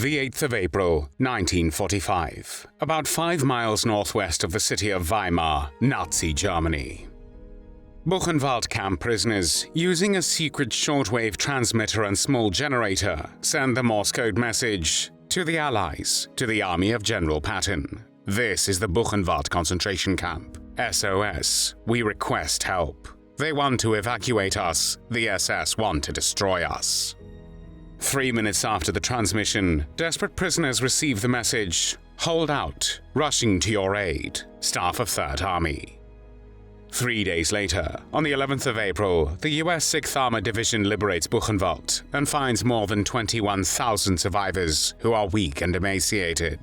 The 8th of April, 1945, about 5 miles northwest of the city of Weimar, Nazi Germany. Buchenwald camp prisoners, using a secret shortwave transmitter and small generator, send the Morse code message to the Allies, to the army of General Patton. This is the Buchenwald concentration camp. SOS, we request help. They want to evacuate us, the SS want to destroy us. 3 minutes after the transmission, desperate prisoners receive the message, "Hold out, rushing to your aid, staff of Third Army." 3 days later, on the 11th of April, the US 6th Armored Division liberates Buchenwald and finds more than 21,000 survivors who are weak and emaciated.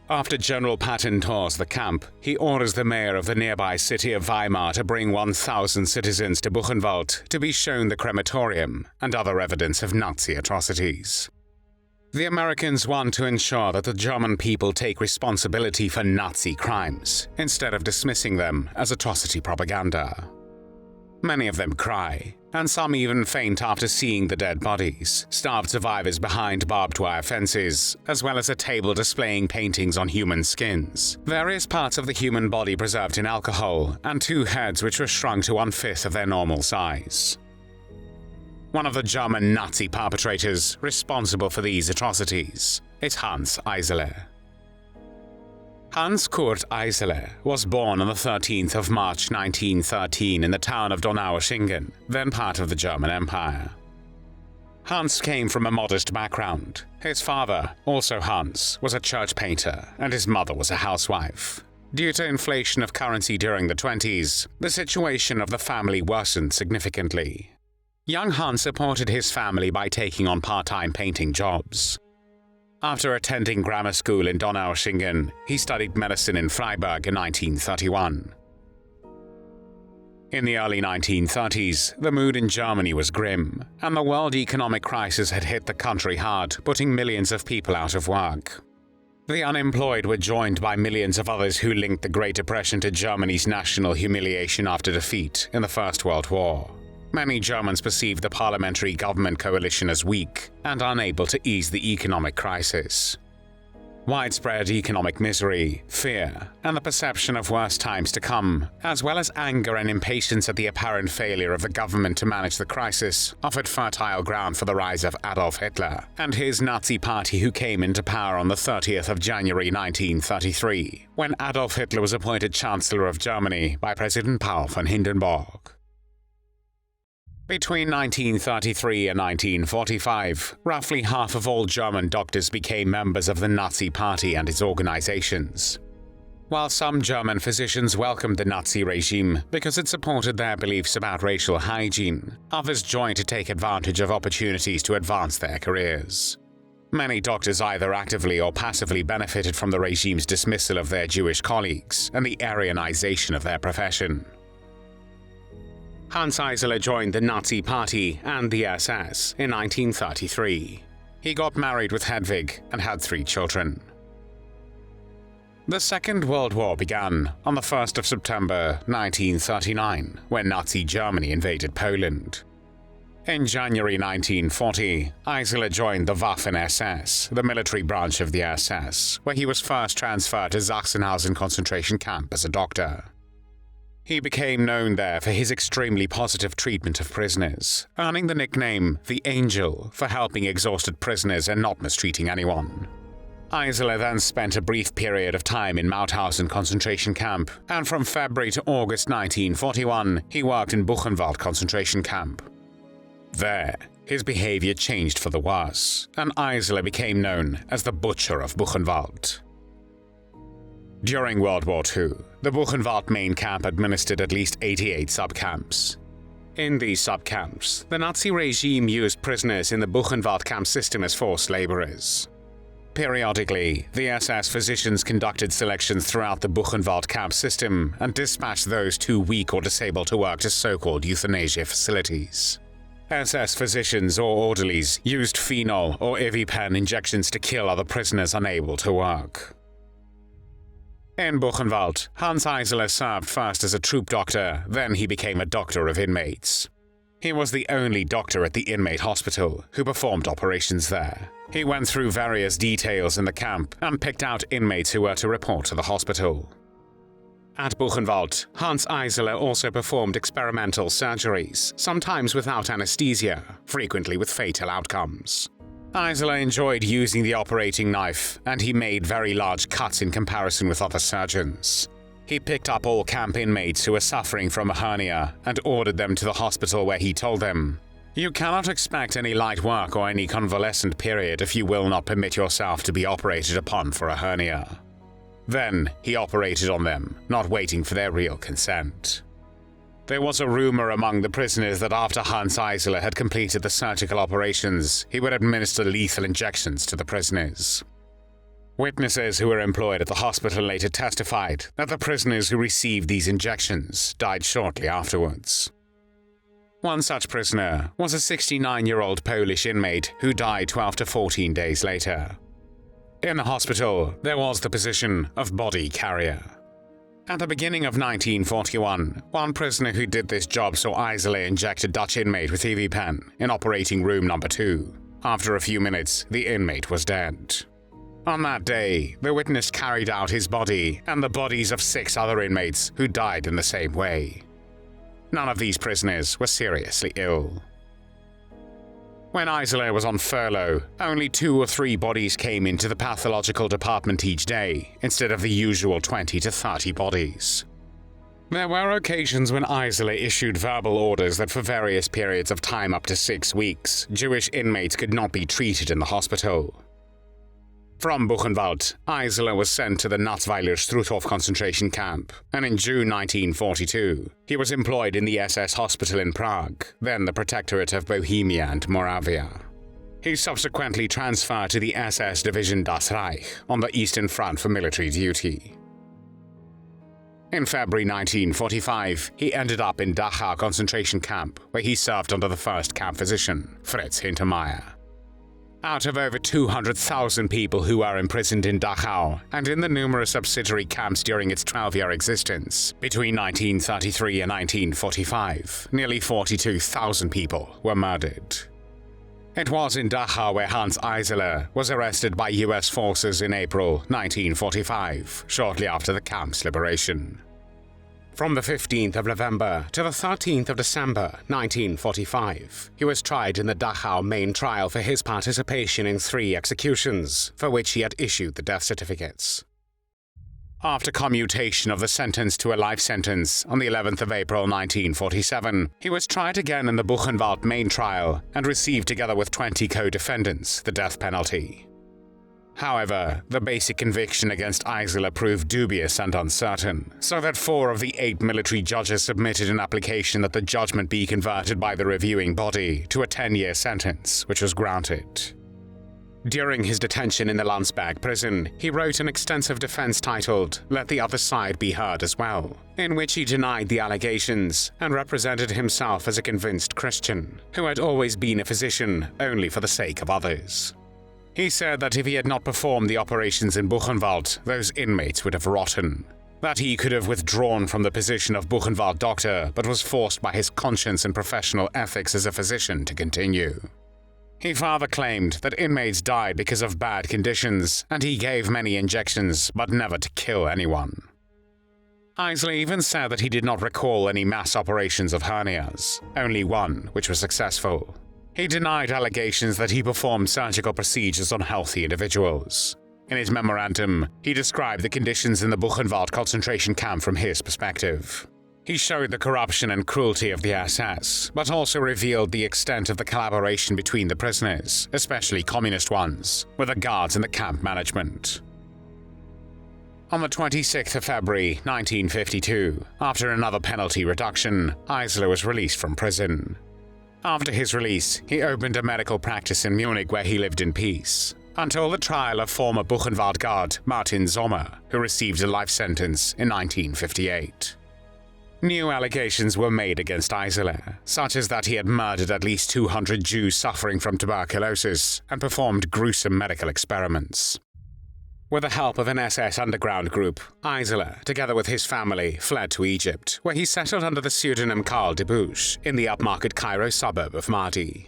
After General Patton tours the camp, he orders the mayor of the nearby city of Weimar to bring 1,000 citizens to Buchenwald to be shown the crematorium and other evidence of Nazi atrocities. The Americans want to ensure that the German people take responsibility for Nazi crimes, instead of dismissing them as atrocity propaganda. Many of them cry, and some even faint after seeing the dead bodies, starved survivors behind barbed wire fences, as well as a table displaying paintings on human skins, various parts of the human body preserved in alcohol, and 2 heads which were shrunk to 1/5 of their normal size. One of the German Nazi perpetrators responsible for these atrocities is Hans Eisele. Hans Kurt Eisele was born on the 13th of March 1913 in the town of Donaueschingen, then part of the German Empire. Hans came from a modest background. His father, also Hans, was a church painter, and his mother was a housewife. Due to inflation of currency during the 20s, the situation of the family worsened significantly. Young Hans supported his family by taking on part-time painting jobs. After attending grammar school in Donaueschingen, he studied medicine in Freiburg in 1931. In the early 1930s, the mood in Germany was grim, and the world economic crisis had hit the country hard, putting millions of people out of work. The unemployed were joined by millions of others who linked the Great Depression to Germany's national humiliation after defeat in the First World War. Many Germans perceived the parliamentary government coalition as weak and unable to ease the economic crisis. Widespread economic misery, fear, and the perception of worse times to come, as well as anger and impatience at the apparent failure of the government to manage the crisis, offered fertile ground for the rise of Adolf Hitler and his Nazi party, who came into power on the 30th of January 1933, when Adolf Hitler was appointed Chancellor of Germany by President Paul von Hindenburg. Between 1933 and 1945, roughly half of all German doctors became members of the Nazi Party and its organizations. While some German physicians welcomed the Nazi regime because it supported their beliefs about racial hygiene, others joined to take advantage of opportunities to advance their careers. Many doctors either actively or passively benefited from the regime's dismissal of their Jewish colleagues and the Aryanization of their profession. Hans Eisele joined the Nazi Party and the SS in 1933. He got married with Hedwig and had 3 children. The Second World War began on the 1st of September 1939, when Nazi Germany invaded Poland. In January 1940, Eisele joined the Waffen-SS, the military branch of the SS, where he was first transferred to Sachsenhausen concentration camp as a doctor. He became known there for his extremely positive treatment of prisoners, earning the nickname the Angel for helping exhausted prisoners and not mistreating anyone. Eisele then spent a brief period of time in Mauthausen concentration camp, and from February to August 1941, he worked in Buchenwald concentration camp. There, his behavior changed for the worse, and Eisele became known as the Butcher of Buchenwald. During World War II, the Buchenwald main camp administered at least 88 subcamps. In these subcamps, the Nazi regime used prisoners in the Buchenwald camp system as forced laborers. Periodically, the SS physicians conducted selections throughout the Buchenwald camp system and dispatched those too weak or disabled to work to so-called euthanasia facilities. SS physicians or orderlies used Phenol or evipan injections to kill other prisoners unable to work. In Buchenwald, Hans Eisele served first as a troop doctor, then he became a doctor of inmates. He was the only doctor at the inmate hospital who performed operations there. He went through various details in the camp and picked out inmates who were to report to the hospital. At Buchenwald, Hans Eisele also performed experimental surgeries, sometimes without anesthesia, frequently with fatal outcomes. Eisele enjoyed using the operating knife, and he made very large cuts in comparison with other surgeons. He picked up all camp inmates who were suffering from a hernia and ordered them to the hospital, where he told them, "You cannot expect any light work or any convalescent period if you will not permit yourself to be operated upon for a hernia." Then he operated on them, not waiting for their real consent. There was a rumor among the prisoners that after Hans Eisele had completed the surgical operations, he would administer lethal injections to the prisoners. Witnesses who were employed at the hospital later testified that the prisoners who received these injections died shortly afterwards. One such prisoner was a 69-year-old Polish inmate who died 12 to 14 days later. In the hospital, there was the position of body carrier. At the beginning of 1941, one prisoner who did this job saw Eisele inject a Dutch inmate with evipan in operating room number 2. After a few minutes, the inmate was dead. On that day, the witness carried out his body and the bodies of 6 other inmates who died in the same way. None of these prisoners were seriously ill. When Eisele was on furlough, only 2 or 3 bodies came into the pathological department each day, instead of the usual 20 to 30 bodies. There were occasions when Eisele issued verbal orders that for various periods of time up to 6 weeks, Jewish inmates could not be treated in the hospital. From Buchenwald, Eisele was sent to the Natzweiler-Struthof concentration camp, and in June 1942, he was employed in the SS hospital in Prague, then the Protectorate of Bohemia and Moravia. He subsequently transferred to the SS division Third Reich on the Eastern Front for military duty. In February 1945, he ended up in Dachau concentration camp, where he served under the first camp physician, Fritz Hintermayer. Out of over 200,000 people who were imprisoned in Dachau and in the numerous subsidiary camps during its 12-year existence, between 1933 and 1945, nearly 42,000 people were murdered. It was in Dachau where Hans Eisele was arrested by US forces in April 1945, shortly after the camp's liberation. From the 15th of November to the 13th of December 1945, he was tried in the Dachau main trial for his participation in 3 executions, for which he had issued the death certificates. After commutation of the sentence to a life sentence on the 11th of April 1947, he was tried again in the Buchenwald main trial and received, together with 20 co-defendants, the death penalty. However, the basic conviction against Eisele proved dubious and uncertain, so that 4 of the 8 military judges submitted an application that the judgment be converted by the reviewing body to a 10-year sentence, which was granted. During his detention in the Landsberg prison, he wrote an extensive defense titled "Let the Other Side Be Heard as Well," in which he denied the allegations and represented himself as a convinced Christian, who had always been a physician only for the sake of others. He said that if he had not performed the operations in Buchenwald, those inmates would have rotten. That he could have withdrawn from the position of Buchenwald doctor, but was forced by his conscience and professional ethics as a physician to continue. He further claimed that inmates died because of bad conditions, and he gave many injections, but never to kill anyone. Eisele even said that he did not recall any mass operations of hernias, only one which was successful. He denied allegations that he performed surgical procedures on healthy individuals. In his memorandum, he described the conditions in the Buchenwald concentration camp from his perspective. He showed the corruption and cruelty of the SS, but also revealed the extent of the collaboration between the prisoners, especially communist ones, with the guards and the camp management. On the 26th of February 1952, after another penalty reduction, Eisele was released from prison. After his release, he opened a medical practice in Munich where he lived in peace, until the trial of former Buchenwald guard Martin Sommer, who received a life sentence in 1958. New allegations were made against Eisele, such as that he had murdered at least 200 Jews suffering from tuberculosis and performed gruesome medical experiments. With the help of an SS underground group, Eisele, together with his family, fled to Egypt, where he settled under the pseudonym Karl de Buch in the upmarket Cairo suburb of Mahdi.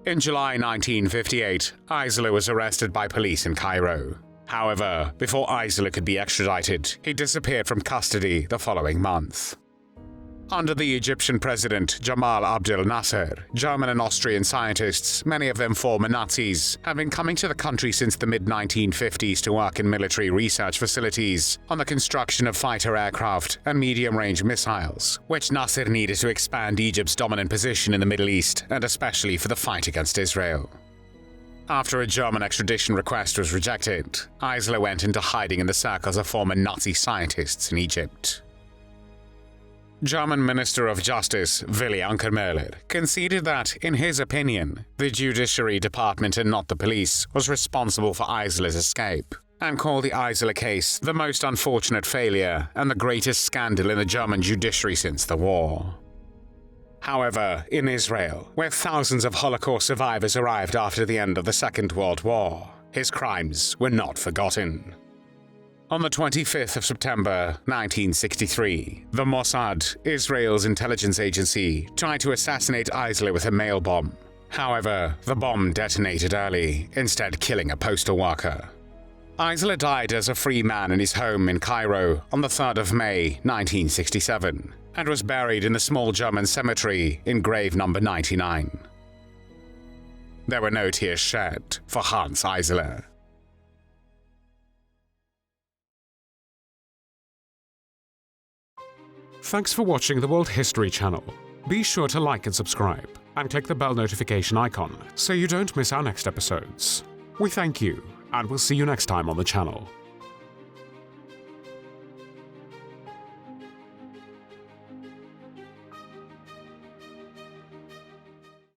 In July 1958, Eisele was arrested by police in Cairo. However, before Eisele could be extradited, he disappeared from custody the following month. Under the Egyptian president Jamal Abdel Nasser, German and Austrian scientists, many of them former Nazis, have been coming to the country since the mid-1950s to work in military research facilities on the construction of fighter aircraft and medium-range missiles, which Nasser needed to expand Egypt's dominant position in the Middle East, and especially for the fight against Israel. After a German extradition request was rejected, Eisele went into hiding in the circles of former Nazi scientists in Egypt. German Minister of Justice Willy Ankermöller conceded that, in his opinion, the Judiciary Department and not the police was responsible for Eisele's escape, and called the Eisele case the most unfortunate failure and the greatest scandal in the German judiciary since the war. However, in Israel, where thousands of Holocaust survivors arrived after the end of the Second World War, his crimes were not forgotten. On the 25th of September 1963, the Mossad, Israel's intelligence agency, tried to assassinate Eisele with a mail bomb. However, the bomb detonated early, instead killing a postal worker. Eisele died as a free man in his home in Cairo on the 3rd of May 1967, and was buried in the small German cemetery in grave number 99. There were no tears shed for Hans Eisele. Thanks for watching the World History channel. Be sure to like and subscribe, and click the bell notification icon so you don't miss our next episodes. We thank you, and we'll see you next time on the channel.